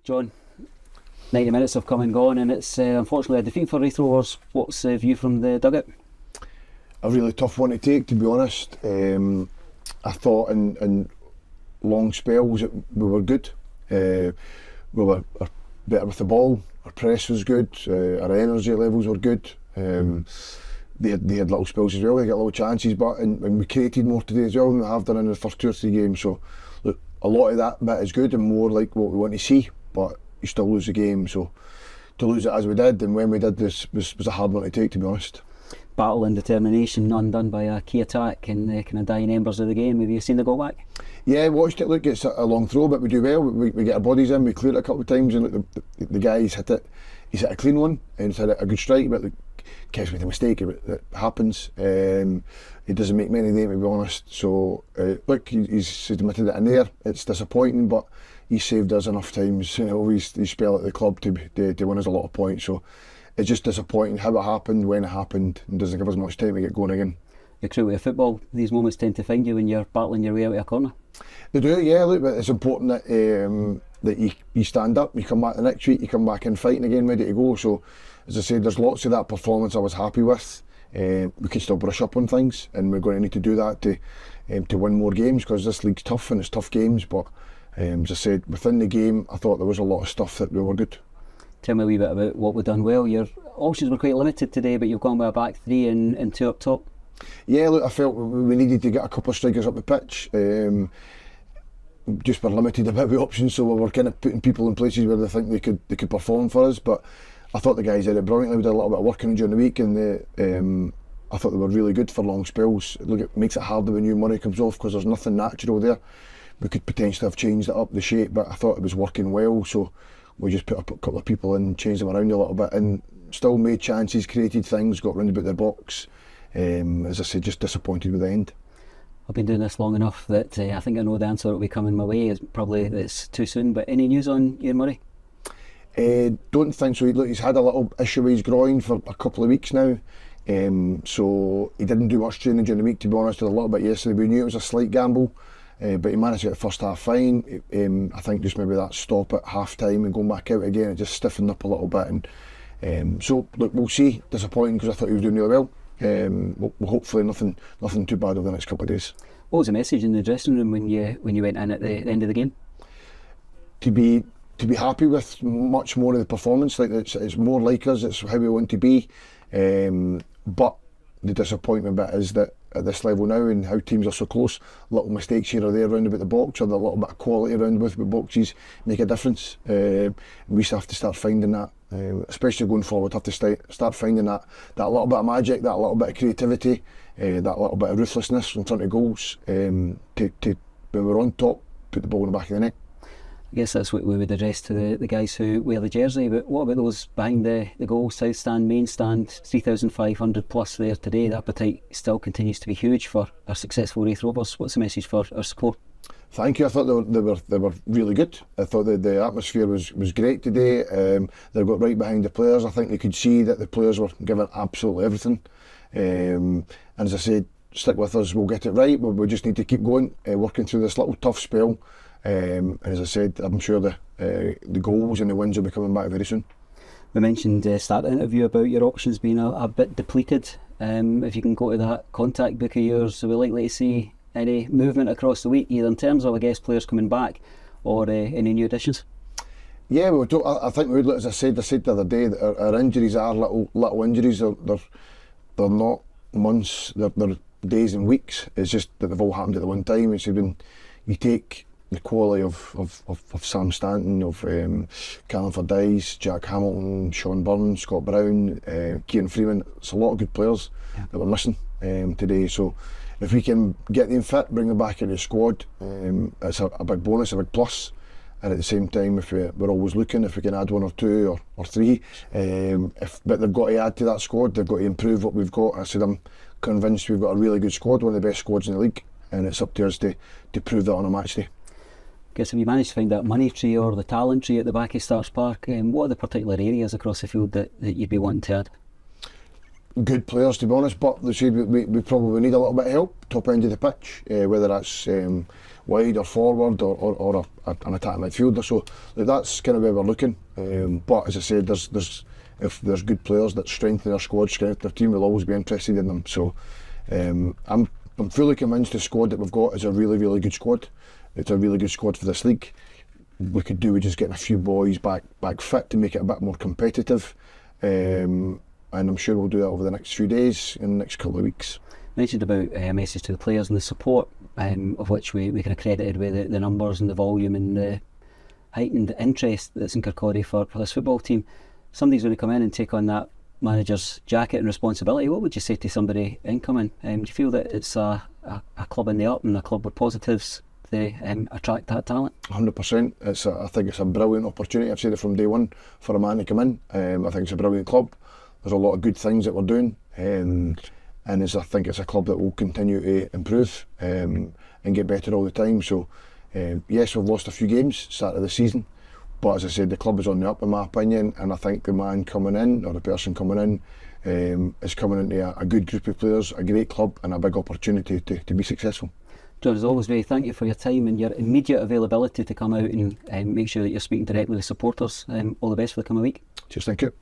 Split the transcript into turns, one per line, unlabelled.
John, 90 minutes have come and gone, and it's unfortunately a defeat for Raith Rovers. What's the view from the dugout?
A really tough one to take, to be honest. I thought in long spells we were good. We were better with the ball. Our press was good. Our energy levels were good. They had little spells as well. They got little chances, but and we created more today as well than we have done in the first 2 or 3 games. So look, a lot of that bit is good and more like what we want to see. But you still lose the game. So to lose it as we did and when we did this was a hard one to take, to be honest.
Battle and determination undone by a key attack in the kind of dying embers of the game. Have you seen the goal back?
Yeah, I watched it. Look, it's a long throw, but we do well. We get our bodies in, we clear it a couple of times, and look, the guy's hit it. He's hit a clean one, and he's had a good strike, but Kev's made a mistake. It happens. He doesn't make many of them, to be honest. So, look, he's admitted it in there. It's disappointing, but he's saved us enough times. You know, he's spelled at the club to win us a lot of points. So, it's just disappointing how it happened, when it happened, and doesn't give us much time to get going again.
The cruelty of football, these moments tend to find you when you're battling your way out of a corner.
They do, yeah. Look, but it's important that you stand up, you come back the next week, you come back in fighting again, ready to go. So, as I said, there's lots of that performance I was happy with. We can still brush up on things, and we're going to need to do that to win more games, because this league's tough and it's tough games. But as I said, within the game, I thought there was a lot of stuff that we were good.
Tell me a wee bit about what we've done well. Your options were quite limited today, but you've gone with a back three and two up top.
Yeah, look, I felt we needed to get a couple of strikers up the pitch. Just were limited a bit with options, so we were kind of putting people in places where they think they could perform for us. But I thought the guys did it brilliantly. We did a little bit of work on during the week, and I thought they were really good for long spells. Look, it makes it harder when new money comes off because there's nothing natural there. We could potentially have changed it up, the shape, but I thought it was working well. So we just put a couple of people in, changed them around a little bit, and still made chances, created things, got round about their box. As I said, just disappointed with the end.
I've been doing this long enough that I think I know the answer that will be coming my way. It's probably it's too soon, but any news on Ian Murray?
Don't think so. Look, he's had a little issue with his groin for a couple of weeks now. So he didn't do much training during the week, to be honest. Did a little bit yesterday. We knew it was a slight gamble, but he managed to get the first half fine. I think just maybe that stop at half time and going back out again, it just stiffened up a little bit. And so look, we'll see. Disappointing because I thought he was doing really well. Well, hopefully nothing too bad over the next couple of days.
What was the message in the dressing room when you went in at the end of the game?
To be happy with much more of the performance. Like it's more like us. It's how we want to be. But the disappointment bit is that at this level now and how teams are so close, little mistakes here or there around about the box, or the little bit of quality around with the boxes make a difference. We still have to start finding that, especially going forward. Have to start finding that little bit of magic, that little bit of creativity, that little bit of ruthlessness in front of goals. To when we're on top, put the ball in the back of the net.
I guess that's what we would address to the guys who wear the jersey, but what about those behind the goal, south stand, main stand, 3,500 plus there today? The appetite still continues to be huge for our successful Raith Rovers. What's the message for our support?
Thank you. I thought they were really good. I thought that the atmosphere was great today. They got right behind the players. I think they could see that the players were giving absolutely everything. And as I said, stick with us, we'll get it right. We just need to keep going, working through this little tough spell. And as I said, I'm sure the goals and the wins will be coming back very soon.
We mentioned start the interview about your options being a bit depleted. If you can go to that contact book of yours, are we likely to see any movement across the week, either in terms of, I guess, players coming back or any new additions?
Yeah, I think we would. As I said the other day, that our injuries are little injuries. They're not months. They're days and weeks. It's just that they've all happened at the one time. It's when you take the quality of Sam Stanton, of Callum Fordyce, Jack Hamilton, Sean Byrne, Scott Brown, Kieran Freeman. It's a lot of good players that we're missing today. So if we can get them fit, bring them back into the squad, it's a big bonus, a big plus. And at the same time, if we're always looking, if we can add one or two or three, but they've got to add to that squad. They've got to improve what we've got. I said I'm convinced we've got a really good squad, one of the best squads in the league, and it's up to us to prove that on a match day.
Guess if you managed to find that money tree or the talent tree at the back of Starks Park, what are the particular areas across the field that you'd be wanting to add?
good players, to be honest, but they said we probably need a little bit of help top end of the pitch, whether that's wide or forward or an attacking midfielder. So that's kind of where we're looking. But as I said, if there's good players that strengthen our squad, strengthen our team, we'll always be interested in them. So I'm fully convinced the squad that we've got is a really, really good squad. It's a really good squad for this league. We could do with just getting a few boys back fit to make it a bit more competitive. And I'm sure we'll do that over the next few days and the next couple of weeks.
Mentioned about a message to the players and the support, of which we can accredited with the numbers and the volume and the heightened interest that's in Kirkcaldy for this football team. Somebody's going to come in and take on that manager's jacket and responsibility. What would you say to somebody incoming? Do you feel that it's a club in the up and a club with positives to attract that talent?
100%. I think it's a brilliant opportunity. I've said it from day one for a man to come in. I think it's a brilliant club. There's a lot of good things that we're doing, and I think it's a club that will continue to improve and get better all the time. So yes, we've lost a few games start of the season, but as I said, the club is on the up in my opinion, and I think the man coming in, or the person coming in, is coming into a good group of players, a great club and a big opportunity to be successful.
John, as always, Ray, thank you for your time and your immediate availability to come out and make sure that you're speaking directly with supporters. All the best for the coming week.
Cheers, thank you.